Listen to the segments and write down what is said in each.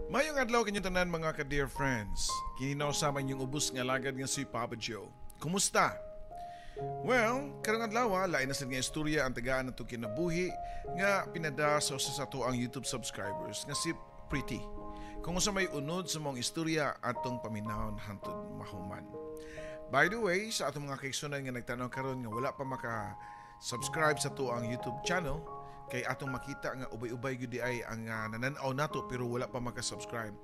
Mayong adlaw kanyang tanan mga ka-dear friends. Kininaw sa inyong ubos nga lagad nga si Papa Joe. Kumusta? Well, karong adlaw lain na sa nga istorya ang tagaan nato kinabuhi nga pinada sa usa sa ato ang YouTube subscribers nga si Pretty. Kung usa may unod sa mong istorya atong paminahon hangtod mahuman. By the way, sa atong mga kaigsunan nga nagtanaw karon nga wala pa maka-subscribe sa ato ang YouTube channel, kay atong makita nga ubay-ubay gyud ay ang nananaw nato pero wala pa maka-subscribe.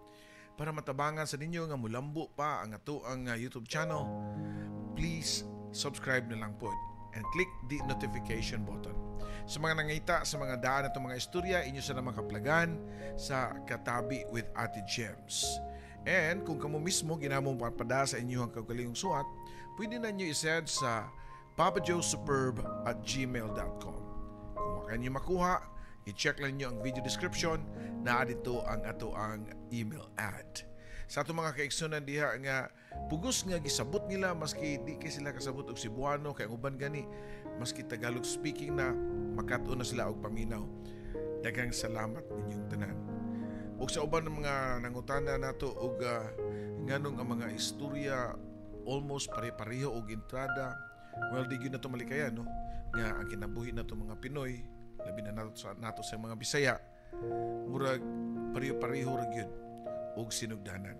Para matabangan sa ninyo nga mulambo pa ang ato ang YouTube channel, please subscribe na lang po and click the notification button. Sa mga nangita sa mga daan atong mga istorya, inyo sa makaplagan sa Katabi with Ate Gems. And kung kamo mismo ginamong papada sa inyo ang kaugalingong suwat, pwede na nyo isend sa papajoesuperb@gmail.com. Kung wala nyo makuha, i-check lang nyo ang video description na dito ang ato ang email ad. Sa ato mga kaigsunan diha nga pugos nga gisabot nila maski di kay sila kasabot og Cebuano kay uban gani maski Tagalog speaking na makatuon na sila og paminaw. Daghang salamat ninyong tanan. Ug sa uban ng mga nangutana nato og nganong ang mga istorya almost pare-pareho og entrada. Well, di gyud nato malikayan no nga ang kinabuhi nato mga Pinoy labi na nato sa mga Bisaya murag pareho-pareho ra gyud og sinugdanan.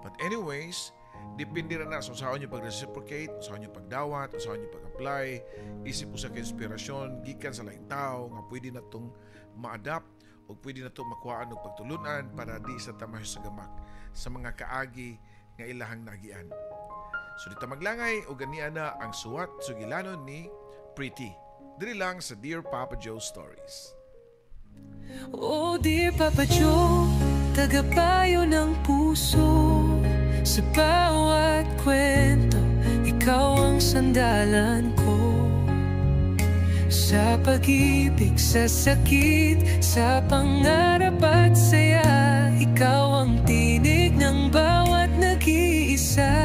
But anyways, depende ra na sa usahaw nyo pag-reciprocate, usahaw nyo pagdawat, usahaw nyo pag-apply, isip usa ka inspirasyon gikan sa laing tao nga pwede na itong ma-adapt o pwede na itong makuhaan o pagtulunan para di sa tamay sa gamak sa mga kaagi nga ilahang nagian. So dito maglangay o ganian na ang suwat sugilanon ni Pretty. Diri lang sa Dear Papa Joe Stories. Oh, Dear Papa Joe, tagapayo ng puso. Sa bawat kwento, ikaw ang sandalan ko. Sa pag-ibig, sa sakit, sa pangarap at saya, ikaw ang tinig ng bawat nag-iisa.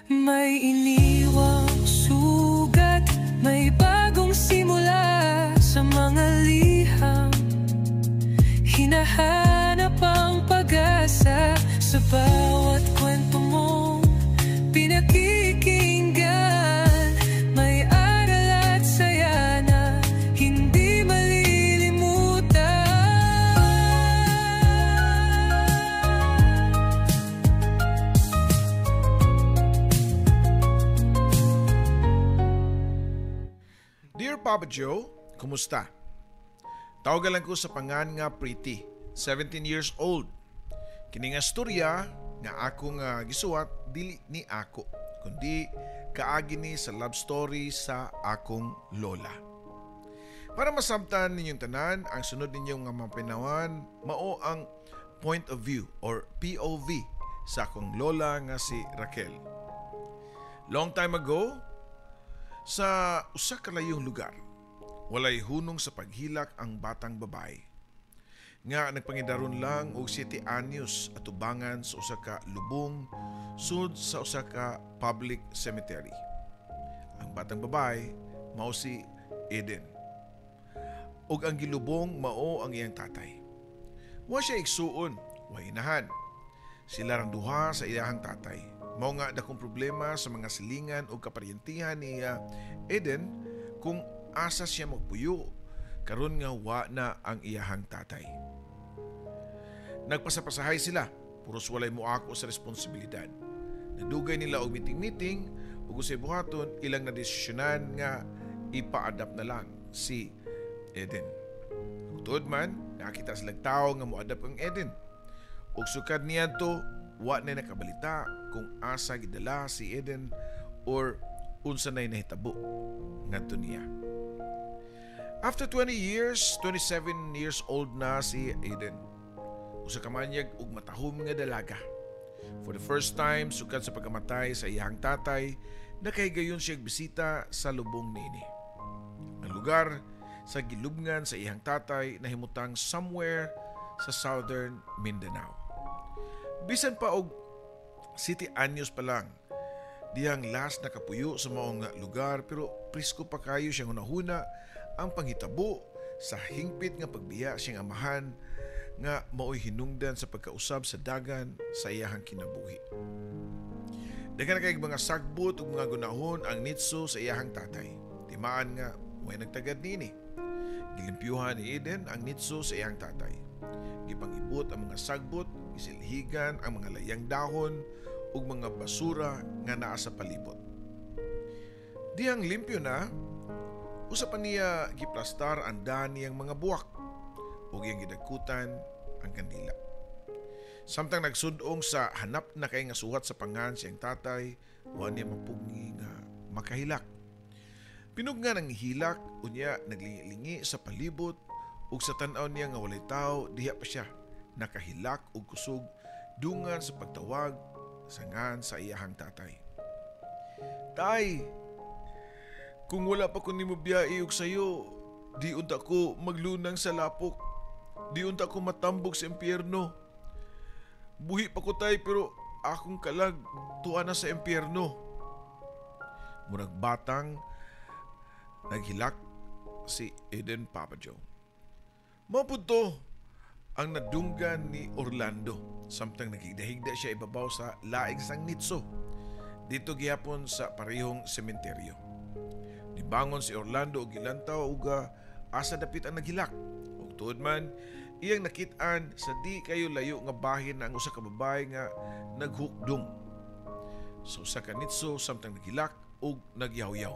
May iniwang sugat, may bagong simula sa mga liham. Hinahanap ang pag-asa sa bawat kwento mong pinakikinggan. May aral at saya na hindi malilimutan. Dear Papa Joe, kumusta? Tawagan lang ko sa pangan nga Pretty, 17 years old. Kini nga storya nga ako nga gisuwat dili ni ako, kundi kaagi ni sa love story sa akong lola. Para masabtan ninyong tanan, ang sunod ninyong nga mapinawan mao ang point of view or POV sa akong lola nga si Raquel. Long time ago, sa usa ka layong lugar, walay hunong sa paghilak ang batang babae nga nagpangidaron lang og 7 anyos atubangan sa usa ka lubong sud sa usa ka public cemetery. Ang batang babae mao si Eden. Ug ang gilubong mao ang iyang tatay. Wa siya igsuon, wa inahan. Sila rang duha sa iyang tatay. Mao nga dakong problema sa mga silingan o kaparyentihan ni Eden kung asa siya magpuyo karon nga wa na ang iyahang tatay. Nagpasapasahay sila, puros walay moako sa responsibilidad. Nadugay nila og meeting-meeting ug usay buhaton ilang na desisyonan nga ipa-adapt na lang si Eden. Tuod man, nakita silang tao nga mo-adapt ang Eden. Ug sukad niya to, wa na nakabalita kung asa gidala si Eden or unsa nay nahitabo ngadto niya. After 20 years, 27 years old na si Eden. Usa ka manyag ug matahom nga dalaga. For the first time, sukad sa pagkamatay sa iyang tatay, nakahigayon siya bisita sa lubong niini. Ang lugar sa gilubngan sa iyang tatay nahimutang somewhere sa southern Mindanao. Bisan pa og 7 anyos pa lang, diyang last nakapuyo sa maong lugar pero prisko pa kayo siyang hunahuna ang panghitabo sa hingpit nga pagbiya siyang amahan nga mao'y hinungdan sa pagkausab sa dagan sa iyahang kinabuhi. Daghan na kay mga sagbot ug mga gunahon ang Nitso sa iyahang tatay. Timaan nga way nagtagad nini. Gilimpyuhan ni Eden ang Nitso sa iyang tatay. Gipangibot ang mga sagbot, gisilhigan ang mga layang dahon ug mga basura nga naa sa palibot. Dihang limpyo na, usapan niya giplastar ang daan niyang mga buwak ug iyang gidagkutan ang kandila. Samtang nagsudong sa hanap na kay nga suhat sa pangan siyang tatay, wa niya mapugni nga makahilak. Pinugnga ng hilak, unya naglingi-lingi sa palibot ug sa tan-aw niya nga walay tao, diha pa siya nakahilak ug kusog dungan sa pagtawag sa ngan sa iyahang tatay. Tay, kung wala pa ko nimo biyahe og sayo, di unta ko maglunang sa lapok. Di unta ko matambog sa impyerno. Buhi pa ko tay pero akong kalag tuwa na sa impyerno. Murag batang naghilak si Eden Papa Joe. Mapud to ang nadunggan ni Orlando samtang nagigdahigda siya ibabaw sa laing sang Nitso dito gihapon sa parehong sementeryo. Nibangon si Orlando og gilantaw ug asa dapit ang naghilak. Ug tuod man iyang nakit-an sa di kayo layo nga bahin ang usa ka babae nga naghukdong. So sa kanitso samtang naghilak ug nagyaw-yaw.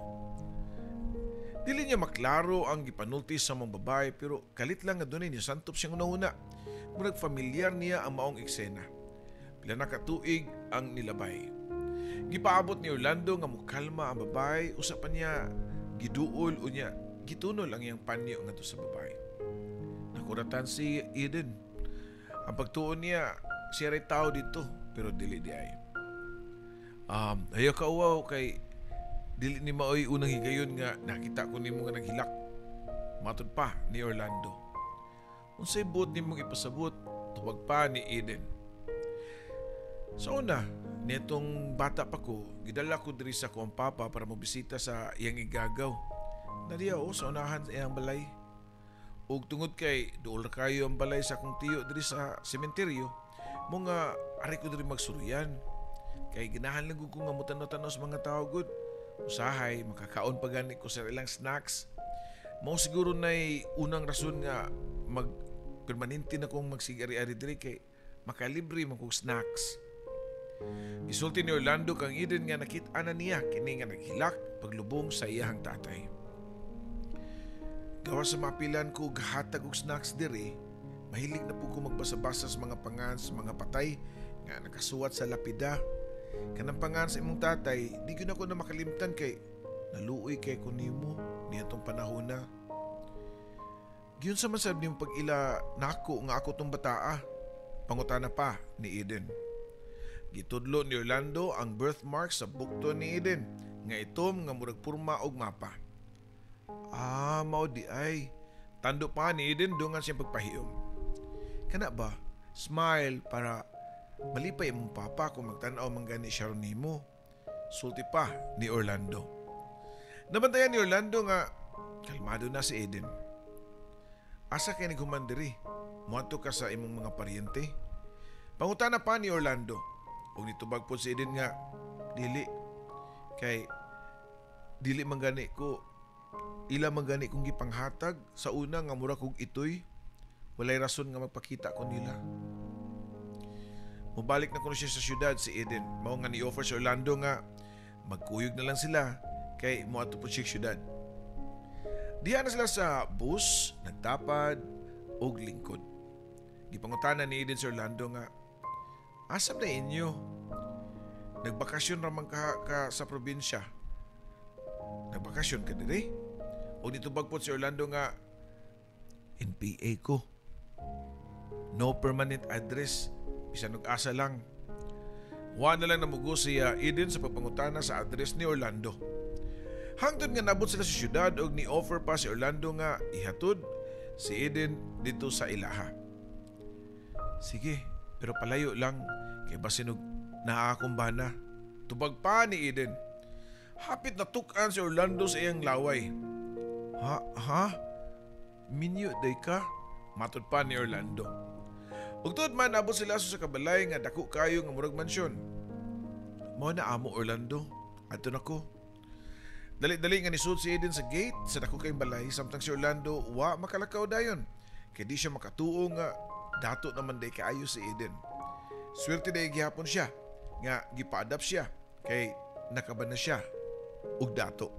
Dili niya maklaro ang gipanulti sa mga babae pero kalit lang nga dunay niya santop siyang una-una. Murag familiar niya ang maong eksena. Pila na katuig ang nilabay. Gipaabot ni Orlando nga mukalma ang babae, usa pa niya giduol unya gitunol ang iyang panyo ngadto sa babae. Nakuratan si Eden. Ang pagtuon niya, siya ray tao dito, pero dili di ay. Ayaw ka uwaw kay dili ni maoy unang higayon nga nakita ko nimo nga naghilak. Matod pa ni Orlando. Unsay buot nimong ipasabot, tubag pa ni Eden. Sa una, netong bata pa ko, gidala ko diri sa akong papa para mobisita sa iyang igagaw. Nadiya sa unahan sa iyang balay. Ug tungod kay duol kayo ang balay sa akong tiyo diri sa sementeryo, mo nga ari ko diri magsuruyan. Kay ginahan lang ko nga mutanaw-tanaw sa mga tao gud. Usahay makakaon pa gani ko sa ilang snacks. Mao siguro nay unang rason nga permanente na kong magsigari-ari diri kay makalibre man kong snacks. Gisulti ni Orlando kang Eden nga nakit-ana niya kini nga naghilak paglubong sa iyahang tatay. Gawa sa mapilan ko gahatag og snacks diri, mahilig na po ko magbasa-basa sa mga pangan sa mga patay nga nakasuwat sa lapida. Kanang pangan sa imong tatay, di ko na ko na makalimtan kay naluoy kay ko nimo niyatong panahon na. Giyon sa masab nimo pag-ila nako nga ako tong bataa. Pangutana pa ni Eden. Gitudlo ni Orlando ang birthmark sa bukto ni Eden nga itom nga murag purma og mapa. Mao di ay. Tando pa ni Eden dungan siyang pagpahiyom. Kana ba? Smile para malipay imong papa kung magtanaw man gani siya nimo. Sulti pa ni Orlando. Nabantayan ni Orlando nga kalmado na si Eden. Asa kay naghuman diri? Muadto ka sa imong mga paryente? Pangutana pa ni Orlando. Ug nitubag po si Eden nga dili kay dili man gani ko ila man gani kong gipanghatag sa una nga mura kog itoy walay rason nga magpakita ko nila. Mubalik na kuno siya sa syudad si Eden. Mao nga ni-offer si Orlando nga magkuyog na lang sila kay moadto po siya syudad. Diha na sila sa bus, nagtapad og lingkod. Gipangutana ni Eden si Orlando nga asam na inyo? Nagbakasyon raman ka sa probinsya. Nagbakasyon ka diri? O nitubag po si Orlando nga NPA ko. No permanent address. Bisan og asa lang. Wa na lang namugo siya Eden sa pagpangutana sa address ni Orlando. Hangtod nga nabot sila sa syudad og ni-offer pa si Orlando nga ihatod si Eden dito sa ilaha. Sige, pero palayo lang kay basin og naa akong bana. Tubag pa ni Eden. Hapit na tukan si Orlando sa iyang laway. Ha? Minyo day ka? Matod pa ni Orlando. Ug tuod man abot sila sa kabalay nga dako kayo nga murag mansyon. Mao na amo Orlando. Adto nako. Dali-dali nga nisud si Eden sa gate sa dako kayong balay samtang si Orlando wa makalakaw dayon. Kay di siya makatuo nga dato naman day kaayo si Eden. Swerte day gihapon siya nga gipa-adapt siya kay nakaban na siya ug dato.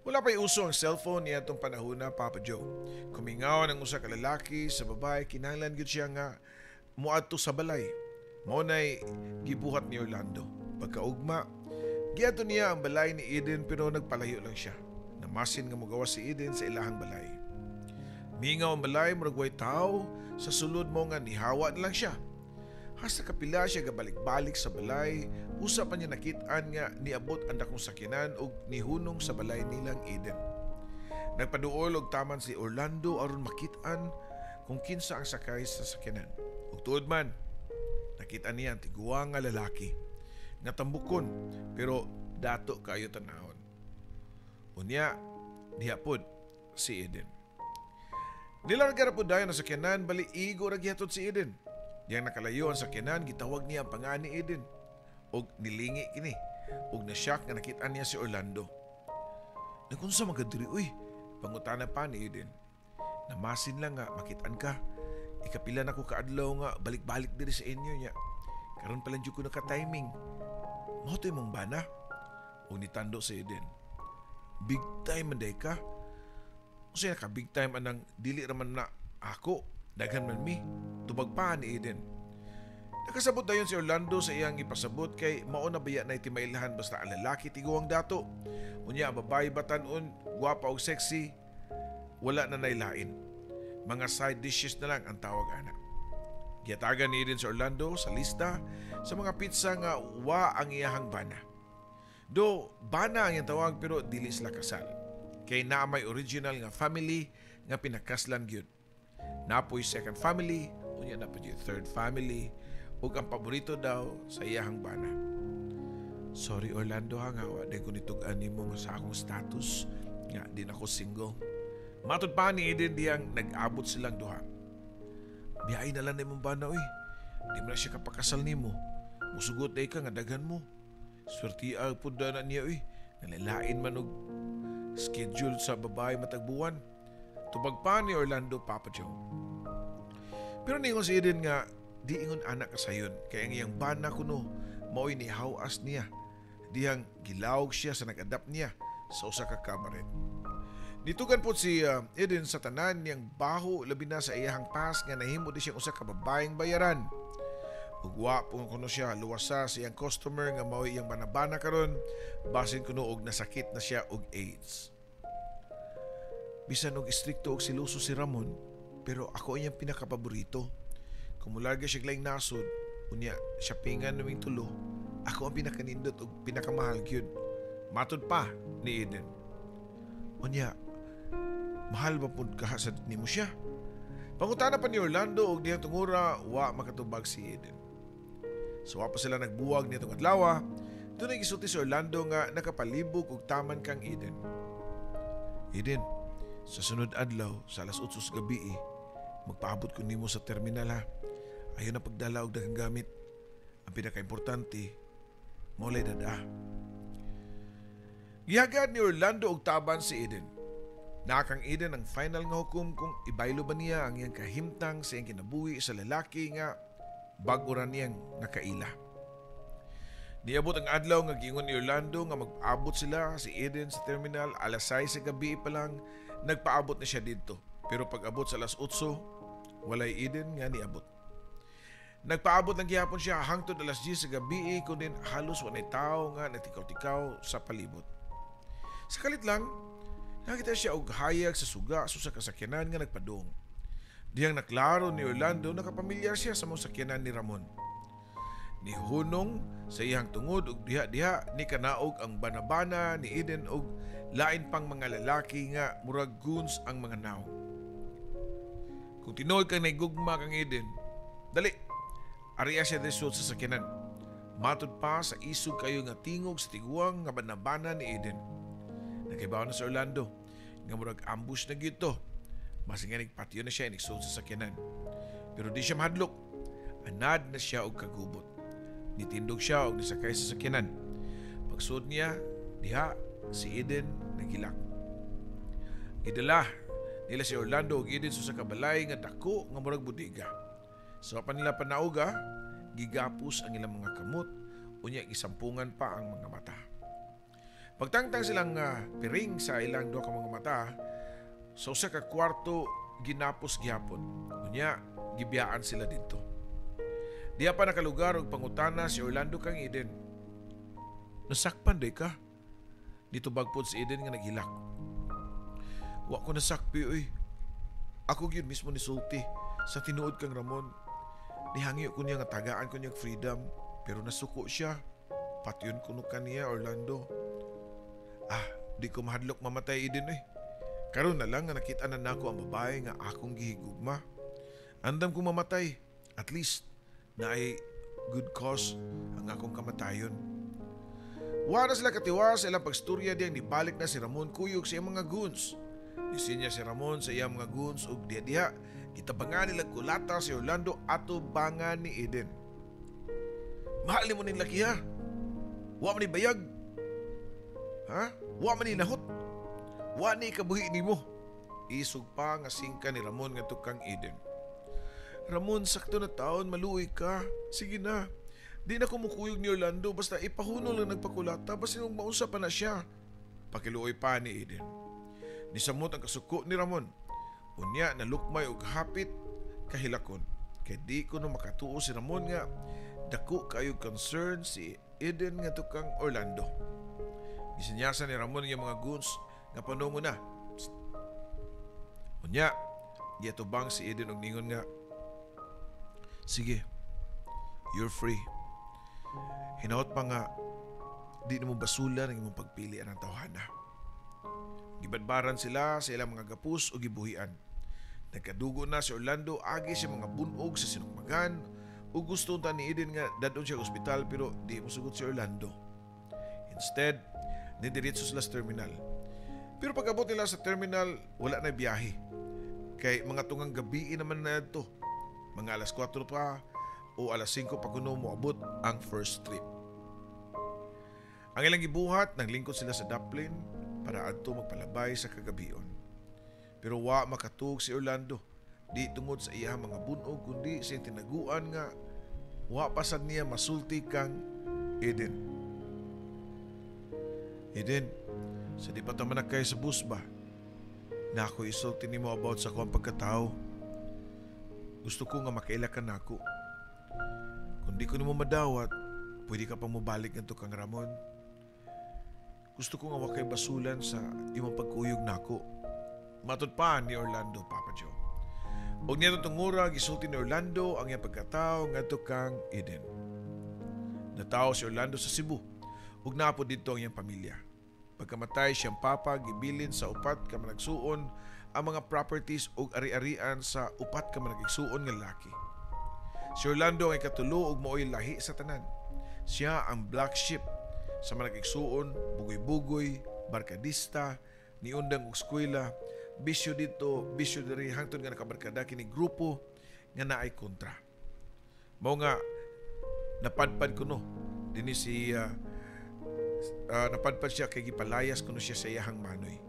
Wala pa'y uso ang cellphone niya itong panahon na Papa Joe. Kumingaw ng usa ka lalaki sa babae, kinahanglan gyud siya nga muadto sa balay. Mao nay gibuhat ni Orlando. Pagkaugma, giadto niya ang balay ni Eden pero nagpalayo lang siya. Namasin nga mogawas si Eden sa ilahang balay. Mingaw ang balay, murag way tao, sa sulod mo nga nihawa na lang siya. Hasta kapila siya gabalik-balik sa balay, usa pa niya nakitaan nga niabot ang dakong sakyanan ug nihunong sa balay nilang Eden. Nagpaduol og taman si Orlando aron makitaan kung kinsa ang sakay sa sakyanan. Ug tuod man, nakita niya ang tiguang nga lalaki nga tambukon pero dato kayo tanahon. Unya, dihapod si Eden. Nilarga ra pud dayon ang sakyanan, bali igo ra gihatod si Eden. Diyang nakalayo ang sakyanan, gitawag niya ang pangalan ni Eden. Og nilingi kini. Og nasyak nga nakitaan niya si Orlando. Nakunsa magadiri, uy, pangutana pa ni Eden. Namasin lang nga, makitaan ka. Ikapila na ko kaadlaw nga, balik-balik diri sa inyo niya. Karon pala dyan ko naka-timing. Mahotoy mong bana. Og nitando si Eden. Big time manday ka. O siya ka big time anang dili raman na ako. Daghan man mi. Tubag pa ni Eden. Nakasabot dayon si Orlando sa iyang ipasabot kay mao na baya na itimailahan basta ang lalaki tiguang dato. Unya ang babae batanon, gwapa og sexy, wala na nailain. Mga side dishes na lang ang tawag ana. Giyatagan ni Eden si Orlando sa lista sa mga pizza nga wa ang iyahang bana. Do bana ang iyang tawag pero dili sila kasal. Kay naa may original nga family nga pinakaslan gyud. Napoy second family, unya na pa third family, ug ang paborito daw sa iyahang bana. Sorry Orlando ha nga, waday ko nitug-an nimo nga sa akong status nga din ako single. Matod pa ni Eden diyang nag-abot silang duha. Biyay na lang na imong bana, uy. Di mo na siya kapakasal nimo. Musugot day ka nga daghan mo. Swerte po na niya, uy. Nalalain man og schedule sa babae matagbuwan. Tubag pa ni Orlando, Papa Joe. Pero ningon si Eden nga, di ingon anak kasayon. Kaya ang iyang bana kuno, mao'y nihawas niya. Diyang gilawog siya sa nag-adapt niya sa usa ka kabaret. Nitugan po si Eden sa tanan niyang baho labi na sa iyahang pas nga nahimo di siyang usa ka babaeng bayaran. Ugwa po kuno siya luwasa sa iyang customer nga mao'y iyang banabana karon basin kuno og nasakit na siya og AIDS. Bisan og istrikto og siluso si Ramon, pero ako iyang pinakapaborito. Kung mularga siya laing nasod, unya siya pingan naming tulo, ako ang pinakanindot og pinakamahal gyud. Matod pa ni Eden. Unya, mahal ba pud ka sa nimo siya? Pangutana pa ni Orlando og diyang tungura wa makatubag si Eden. So wa pa sila nagbuwag nitong adlaw, doon ay gisulti si Orlando nga nakapalibog og taman kang Eden. Eden, sa sunod adlaw, sa alas 8 sa gabi, magpaabot ko nimo sa terminal ha. Ayaw na pagdala og daghang gamit. Ang pinaka-importante, maulay dada. Gihagad ni Orlando og taban si Eden. Nakang Eden ang final nga hukom kung ibaylo ba niya ang iyang kahimtang sa iyang kinabuhi sa lalaki nga bago ra niyang nakaila. Niabot ang adlaw nga giingon ni Orlando nga mag-abot sila si Eden sa terminal alas 6 sa gabi pa lang. Nagpaabot na siya dito. Pero pag abot sa alas 8, walay Eden nga niabot. Nagpaabot ng gihapon siya hangtod alas 10 sa gabi kundi halos walay tao nga nagtikaw-tikaw sa palibot. Sa kalit lang, nakita siya og hayag sa suga sa kasakyanan nga nagpadung. Diyang naklaro ni Orlando nakapamilyar siya sa mga sakyanan ni Ramon. Ni hunong sa iyang tungod og diha-diha ni kanaog ang banabana ni Eden og lain pang mga lalaki nga murag goons ang mga naw. Kung tinuod kang naigugma kang Eden, dali, ariya siya desod sa sakyanan. Matod pa sa isog kayo nga tingog sa tiguang nga banabana ni Eden. Nakibaw na sa Orlando, nga murag ambush na gito. Mas nga nagpatyo na siya inisod sa sakyanan. Pero di siya mahadlok. Anad na siya og kagubot. Nitindog siya og nisakay sa sakyanan. Pagsud niya, diha si Eden nagilak. Gidala nila si Orlando og Eden sa kabalay nga dako nga murag budiga. Sa pa nila panauga, gigapos ang ilang mga kamot, unya gisampungan pa ang mga mata. Pagtangtang silang piring sa ilang duha ka mga mata, sa usa ka kwarto ginapos gihapon. Unya gibiyaan sila didto. Diha pa nakalugar og pangutana si Orlando kang Eden. Nasakpan day ka? Dito bagpod si Eden nga naghilak. Wa ko nasakpi oy. Ako gyud mismo ni sulti sa tinuod kang Ramon. Nihangyo ko niya nga tagaan ko niyang freedom, pero nasuko siya. Patyon ko no kaniya, Orlando. Di ko mahadlok mamatay Eden eh. Karon na lang nga nakita na nako ang babae nga akong gihigugma. Andam ko mamatay. At least, na ay good cause ang akong kamatayon. Wala sila katiwa sa ilang pagstorya diyang nibalik na si Ramon kuyog sa iyang mga goons. Nisinya si Ramon sa iyang mga goons ug diha-diha itabangan nila kulata si Orlando ato bangan ni Eden. Mahal mo ning laki ha? Wa man ni bayag? Ha? Wa man ni nahot? Wa ni kabuhi nimo? Isog pa nga singka ni Ramon nga tukang Eden. Ramon, sakto na taon, maluoy ka. Sige na. Di na kumukuyog ni Orlando basta ipahuno lang nagpakulata basta nung mausa pa na siya. Pakiluoy pa ni Eden. Nisamot ang kasuko ni Ramon. Unya na lukmay og hapit kahilakon. Kay di ko na makatuo si Ramon nga dako kayo concern si Eden nga tukang Orlando. Gisinyasan ni Ramon yung mga goons nga panungo na. Psst. Unya, giyatubang si Eden og ningon nga, sige, you're free. Hinaot pa nga, di na mo basulan ang imong pagpili ang tawhana. Gibadbaran sila sa ilang mga gapus o gibuhian. Nagkadugo na si Orlando, agi siya mga bunog sa sinugmagan, o gusto ta ni Eden nga dadon siya ospital pero di mo sugot si Orlando. Instead, nidiritso sila sa terminal. Pero pag-abot nila sa terminal, wala na biyahe. Kay mga tungang gabi naman na ito. Mga alas 4 pa o alas 5 pa kuno moabot ang first trip. Ang ilang gibuhat, naglingkod sila sa Dublin para adto magpalabay sa kagabion. Pero wa makatug si Orlando, di tungod sa iyang mga bunog kundi sa tinaguan nga wa pasad niya masulti kang Eden. Eden, sa di pa ta manakay sa bus ba? Na ako isulti nimo about sa akong pagkatao. Gusto ko nga makailakan nako. Kung di ko nimo madawat, pwede ka pang mubalik ngadto kang Ramon. Gusto ko nga wakay basulan sa imong pagkuyog nako. Matod pa ni Orlando, Papa Joe. Og niya tungura gisulti ni Orlando ang iyang pagkatao ngadto kang Eden. Natawo si Orlando sa Cebu ug naapod didto ang iyang pamilya. Pagkamatay siyang papa gibilin sa upat ka managsuon ang mga properties ug ari-arian sa upat ka managigsuon nga lalaki. Si Orlando ay katulo ug maoy lahi sa tanan. Siya ang black sheep sa managigsuon, bugoy-bugoy, barkadista, niundang og eskwela, bisyo dito, bisyo diri hangtod nga nakabarkada kini grupo nga naay kontra. Mao nga napadpad kuno dinhi si napadpad siya kay gipalayas kuno siya sa iyahang manoy.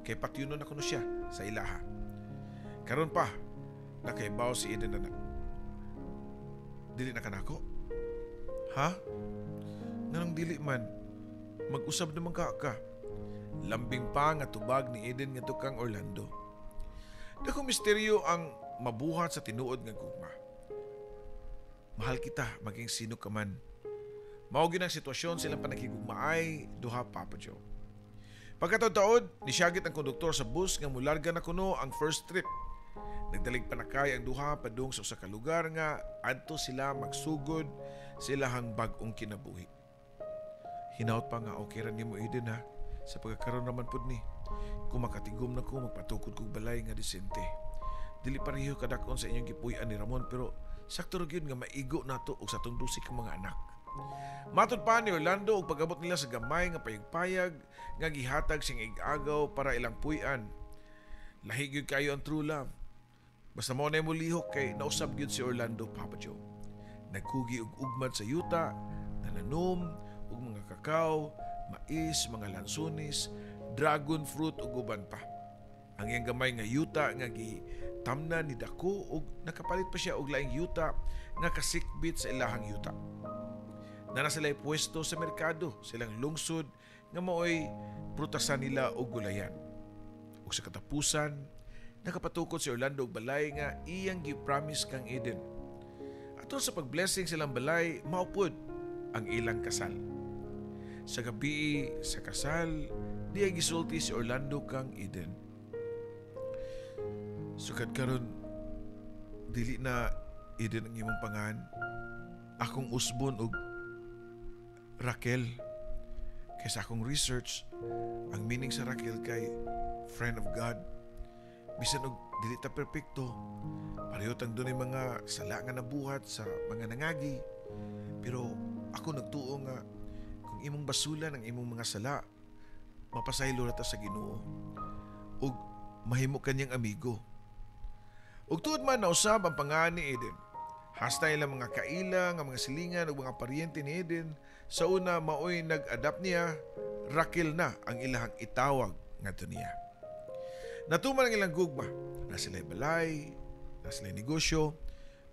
Kay patyunon na kuno siya sa ilaha. Karon pa nakaibaw si Eden na dili na kanako. Ha? Nganong dili man? Mag-usab naman ka. Lambing pa nga tubag ni Eden nga tukang Orlando. Dako misteryo ang mabuhat sa tinuod nga gugma. Mahal kita maging sino ka man. Mao gyud ang sitwasyon silang panakigugmaay duha, Papa Joe. Pagkataod-taod, nisyagit ang konduktor sa bus nga mularga na kuno ang first trip. Nagdalig panakay ang duha padung sa usa ka lugar nga adto sila magsugod silahang bag-ong kinabuhi. Hinaut pa nga okay ra nimo Eden ha. Sa pagkakaroon naman pud ni, kung makatigom na ko magpatukod kog balay nga disente. Dili pareho kadakon sa inyong gipuy-an ni Ramon pero sakto ra gyud nga maigo nato og sa tong dusik ka mga anak. Matod pa ni Orlando og pag-abot nila sa gamay nga payag-payag nga gihatag sing ig-agaw para ilang puy-an. Lahi gyud kayo ang true love. Basta mo na mulihok kay nausab gyud si Orlando, Papa Joe. Nagkugi og ugmad sa yuta, nananom og mga kakao, mais, mga lansones, dragon fruit ug uban pa. Ang iyang gamay nga yuta nga gitamna ni dako ug nakapalit pa siya og laing yuta nga kasikbit sa ilahang yuta. Nana sila'y pwesto sa merkado, silang lungsod nga maoy prutasan nila og gulayan. Ug sa katapusan, nakapatukod si Orlando og balay nga iyang gi-promise kang Eden. Aton sa pag-blessing silang balay, maupod ang ilang kasal. Sa gabi sa kasal, diya gisulti si Orlando kang Eden. Sukad karon, dili na Eden ang imong pangan. Akong usbon og Raquel. Kaysa akong research, ang meaning sa Raquel kay friend of God. Bisan og dili ta perpekto, pareho tang dunay mga sala nga nabuhat sa mga nangagi. Pero ako nagtuo nga kung imong basulan ang imong mga sala, mapasaylo ra ta sa Ginoo ug mahimo kanyang amigo. Ug tuod man nausab ang pangalan ni Eden. Hasta ilang mga kaila nga mga silingan ug mga paryente ni Eden, sa una maoy nag-adapt niya, Raquel na ang ilahang itawag ngadto niya. Natuman ang ilang gugma, na sila'y balay, na sila'y negosyo,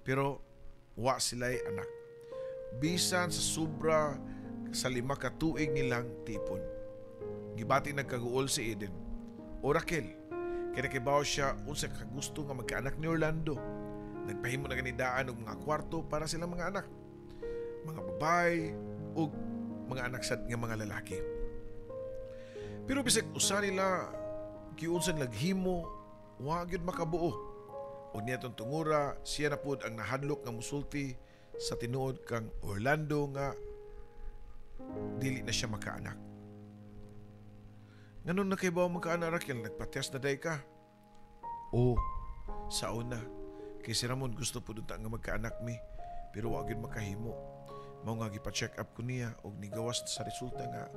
pero wa sila'y anak. Bisan sa sobra sa 5 ka tuig nilang tipon. Gibati nagkaguol si Eden. O Raquel, kaya nakibaw siya unsa kagusto nga magkaanak ni Orlando. Nagpahimo na ganidaan og mga kwarto para silang mga anak. Mga babae ug mga anak sad nga mga lalaki. Pero bisag usa nila giunsan naghimo, wa gyud makabuo. O niyatong tungura, siya na pud ang nahadlok nga musulti sa tinuod kang Orlando nga dili na siya makaanak. Nganon na kay bawo magkaanak, Raquel, nagpatest na day ka? Oo, sa una. Kay si Ramon gusto po doon nga magkaanak mi, pero wa gyud makahimo. Mao nga gipa-check up ko niya og nigawas sa resulta nga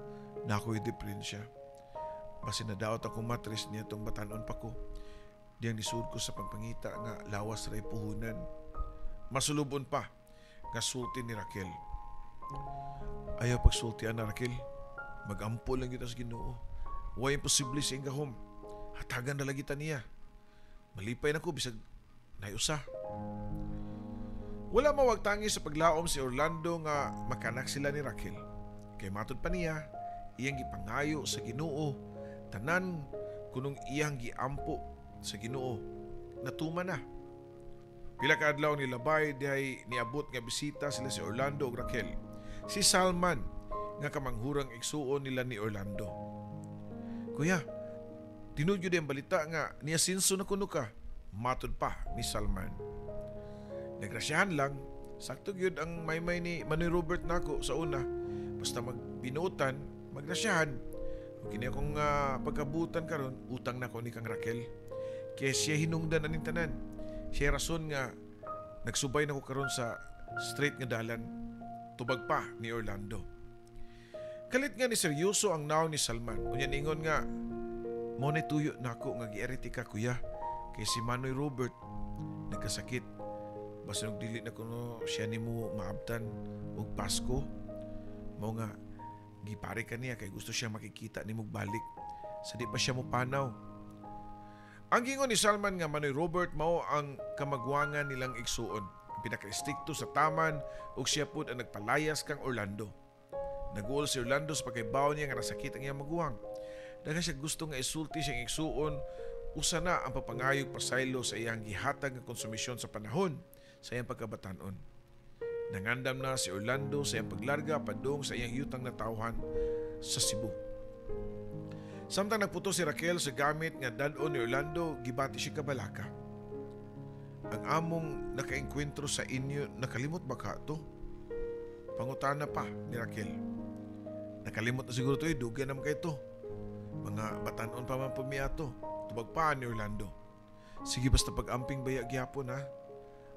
nakoy depresya. Basi nadaot ako matris niya tong batanon pa ko. Diyang nisud ko sa pagpangita nga lawas ray puhunan. Masulubon pa nga sulti ni Raquel. Ayaw pagsultian na Raquel. Magampo lang kita sa Ginoo. Wa imposible sa ingahom. Hatagan na lagi ta niya. Malipay na ko bisag nayusa. Wala mawagtangi sa paglaom si Orlando nga makanak sila ni Raquel. Kay matud pa niya, iyang gipangayo sa Ginoo, tanan kunong iyang giampo sa Ginoo, natuma na. Pila ka adlaw ni labay dihay niabot nga bisita sila si Orlando ug Raquel. Si Salman nga kamanghurang igsuon nila ni Orlando. Kuya, tinud gyud ang balita nga niya sinso na kuno ka. Matud pa ni Salman. Nagrasyahan lang, sakto gyud ang maymay ni Manoy Robert nako sa una. Basta magbinutan, magrasyahan. Kung kini akong pagkabutan karon, utang nako ni kang Raquel. Kaya siya hinungdan aning tanan. Siya rason nga nagsubay nako karon sa straight nga dalan. Tubag pa ni Orlando. Kalit nga ni seryoso ang naw ni Salman. Unya ningon nga, mo na tuyo nako nga giariti ka kuya. Kay si Manoy Robert nagkasakit. Basta nung dili na kuno siya ni mo maabtan og Pasko. Mao nga gipare ka niya kay gusto siya makikita ni mo balik. Sa di pa siya mo panaw. Ang gingon ni Salman nga Manoy Robert mao ang kamagwangan nilang igsuon. Ang pinaka-istikto sa taman ug siya pud ang nagpalayas kang Orlando. Naguol si Orlando sa pagkaibaw niya nga nasakit ang iyang maguwang. Dahil siya gusto nga isulti siyang igsuon. Usa na ang papangayog pasaylo sa iyang gihatag nga konsumisyon sa panahon sa iyang pagkabatanon. Nangandam na si Orlando sa iyang paglarga padung sa iyang yutang na tawhan sa Cebu. Samtang nagputo si Raquel sa gamit nga dad-on ni Orlando, gibati siya kabalaka. Ang among nakaengkwentro sa inyo, nakalimot ba ka to? Pangutana pa ni Raquel. Nakalimot na siguro to, dugyan naman kayo to. Mga batanon pa man pumiyato. Tubag pa ni Orlando. Sige basta pag-amping baya gyapon ha.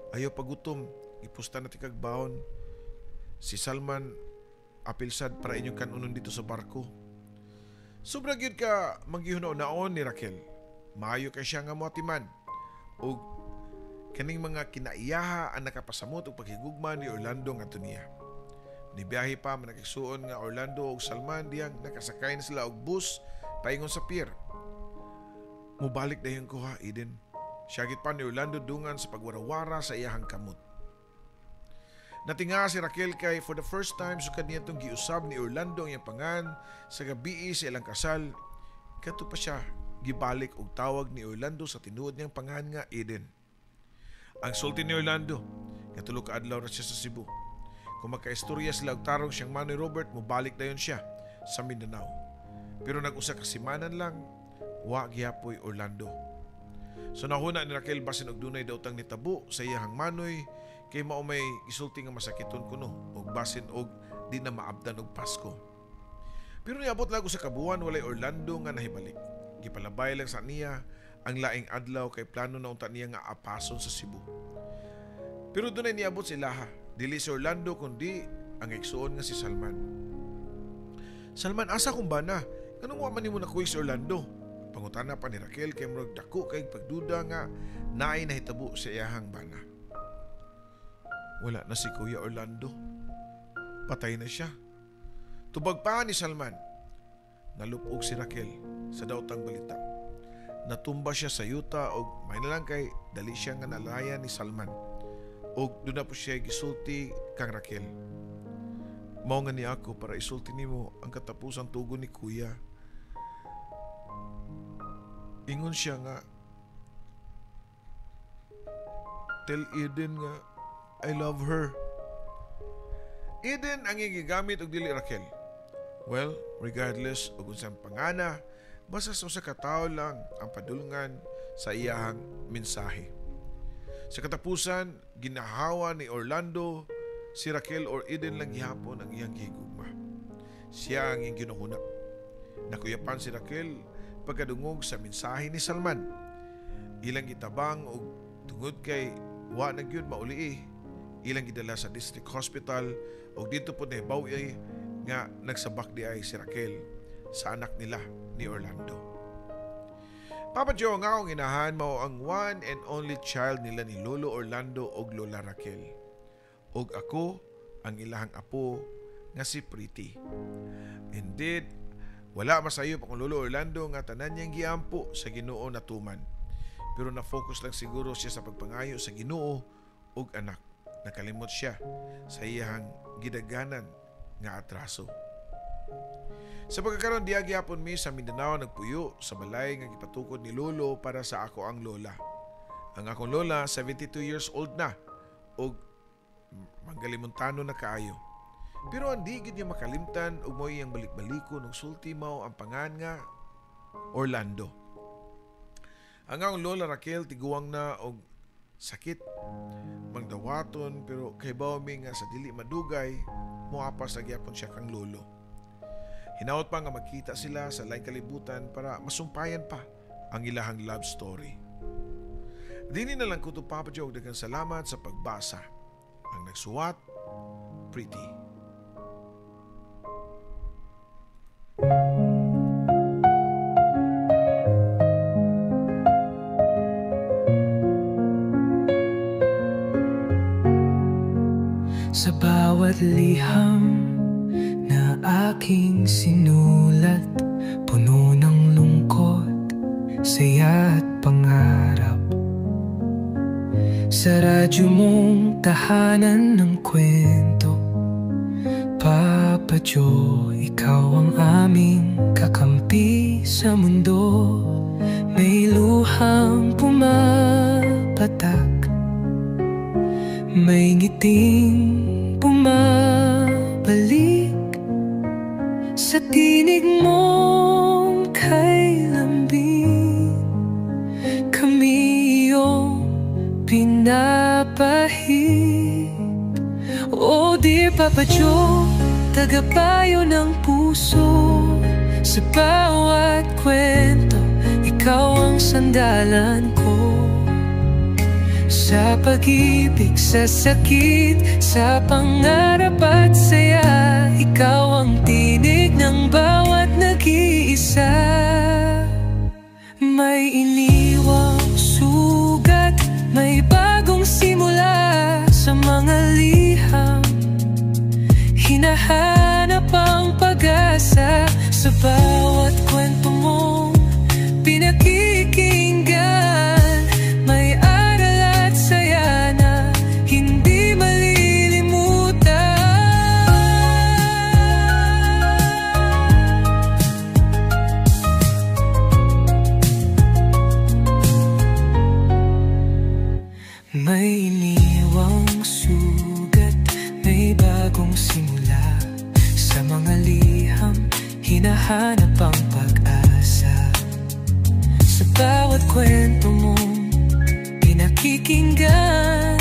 Ayaw pagutom, ipusta na tikag baon. Si Salman apilsad para inyong kanunon dito sa barko. Sobra gyud ka maghihunaon ni Raquel. Maayo kay siya nga moatiman. Og Kaning mga kinaiyaha ang nakapasamot og paghigugma ni Orlando nga niya. Nibiyahe pa manakigsuon nga Orlando ug Salman diyang nakasakay na sila og bus paingon sa pier. Mubalik dayon ko ha, Eden. Siyagit pa ni Orlando dungan sa pagwarawara sa iyahang kamot. Natinga si Raquel kay for the first time sukad niya itong giusab ni Orlando ang iyang pangan sa gabi sa ilang kasal. Kato pa siya gibalik og tawag ni Orlando sa tinuod niyang pangan nga Eden. Ang sulti ni Orlando, katulog ka adlaw na siya sa Cebu. Kung magkaistorya sila og tarong siyang Manny Robert, mubalik dayon siya sa Mindanao. Pero nag-usa ka simanan lang, wa gihapoy Orlando. So nahuna ni Raquel basin og dunay daw tang nitabo sa iyahang manoy kay mao may isulti nga masakiton kuno og basin og di na maabdan og Pasko. Pero niabot lang sa kabuan walay Orlando nga nahibalik. Gipalabay lang sa niya ang laing adlaw kay plano na unta niya nga apason sa Cebu. Pero dunay niabot si Laha, dili si Orlando kundi ang igsuon nga si Salman. Salman, asa kung bana? Kanong wa man nimo nakuha si Orlando? Pangutana pa ni Raquel kay murag dako kay pagduda nga naay nahitabo sa iyahang bana. Wala na si Kuya Orlando. Patay na siya. Tubag pa ni Salman. Nalupog si Raquel sa daotang balita. Natumba siya sa yuta og may nalang kay dali siya nga nalaya ni Salman. Og doon na po siya gisulti kang Raquel. Mao nga ni ako para isulti nimo ang katapusang tugon ni Kuya. Ingon siya nga, tell Eden nga I love her. Eden ang gigamit og dili Raquel. Well, regardless og unsang pangana, basta sa usa ka tawo lang ang padulngan sa iyahang mensahe. Sa katapusan, ginahawa ni Orlando si Raquel or Eden lang gihapon ang iyang gihigugma. Siya ang iyang ginuhuna. Nakuyapan si Raquel pagkadungog sa mensahe ni Salman. Ilang gitabang og tungod kay wa na gyud mauli. Ilang gidala sa district hospital og dito po nahibaw-i nga nagsabak di ay si Raquel sa anak nila ni Orlando. Papa Joe nga akong inahan mao ang one and only child nila ni Lolo Orlando og Lola Raquel. Og ako ang ilahang apo nga si Pretty. Indeed, wala masayop ang Lolo Orlando nga tanan niyang giampo sa Ginoo na tuman. Pero na-focus lang siguro siya sa pagpangayo sa Ginoo og anak. Nakalimot siya sa iyang gidaganan nga atraso. Sa pagkakaroon diya gyapon mi sa Mindanao nagpuyo sa balay nga gipatukod ni Lolo para sa ako ang lola. Ang akong lola 72 years old na og manggalimuntano na kaayo. Pero andi gid niya makalimtan og mao iyang balik-baliko ng sulti mao ang pangan nga Orlando. Ang akong lola Raquel tiguang na og sakit magdawaton pero kay bawmi nga sa dili madugay moapas na gyapon siya kang lolo. Hinaot pa nga magkita sila sa laing kalibutan para masumpayan pa ang ilahang love story. Dini na lang ko to Papa Joe daghang salamat sa pagbasa. Ang nagsuwat, Pretty. Sa bawat liham na aking sinulat, puno ng lungkot, saya at pangarap. Sa radyo mong tahanan ng kwento, Papa Joe, ikaw ang aming kakampi sa mundo. May luhang pumapatak, may ngiting bumabalik sa tinig mong kay lambing. Kami iyong pinapahid. Oh dear Papa Joe, tagapayo ng puso. Sa bawat kwento, ikaw ang sandalan ko. Sa pag-ibig, sa sakit, sa pangarap at saya, ikaw ang tinig ng bawat nag-iisa. May iniwang sugat, may bago sa mga liham, hinahanap ang pag-asa sa bawat kwento mong pinakikinggan. May aral at saya na hindi malilimutan. May iniwang sugat, may bagong simula. Sa mga liham, hinahanap ang pag-asa. Sa bawat kwento mong pinakikinggan,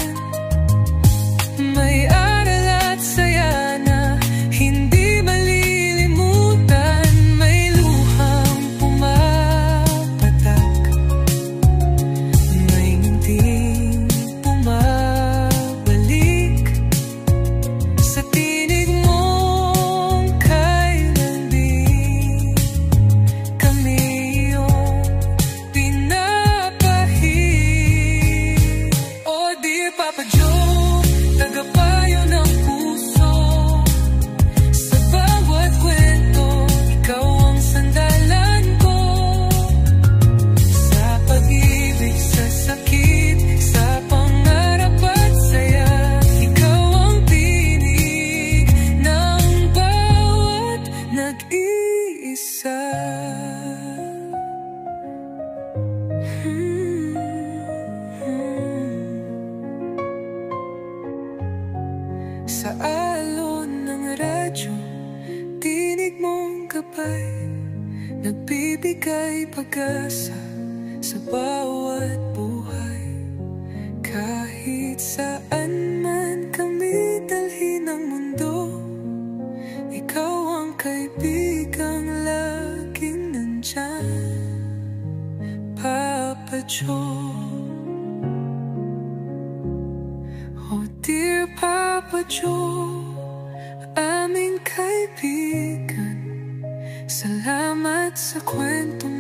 may aral at saya na hindi malilimutan. May luhang pumapatak, may ngunting bumabalik sa tinig mong kailan din kami iyong pinapahid. Oh dear Papa Joe, tagapayo ng puso. Sa bawat kwento, ikaw ang sandalan ko. Sa pag-ibig, sa sakit, sa pangarap at saya, ikaw ang tinig ng bawat nag-iisa. Sa alon ng radyo, tinig mong gabay, nagbibigay pag-asa sa bawat buhay. Kahit saan man kami dalhin ng mundo, ikaw ang kaibigang laging nandyan, Papa Joe. Oh dear Papa Joe, aming kaibigan, salamat sa kwento mo.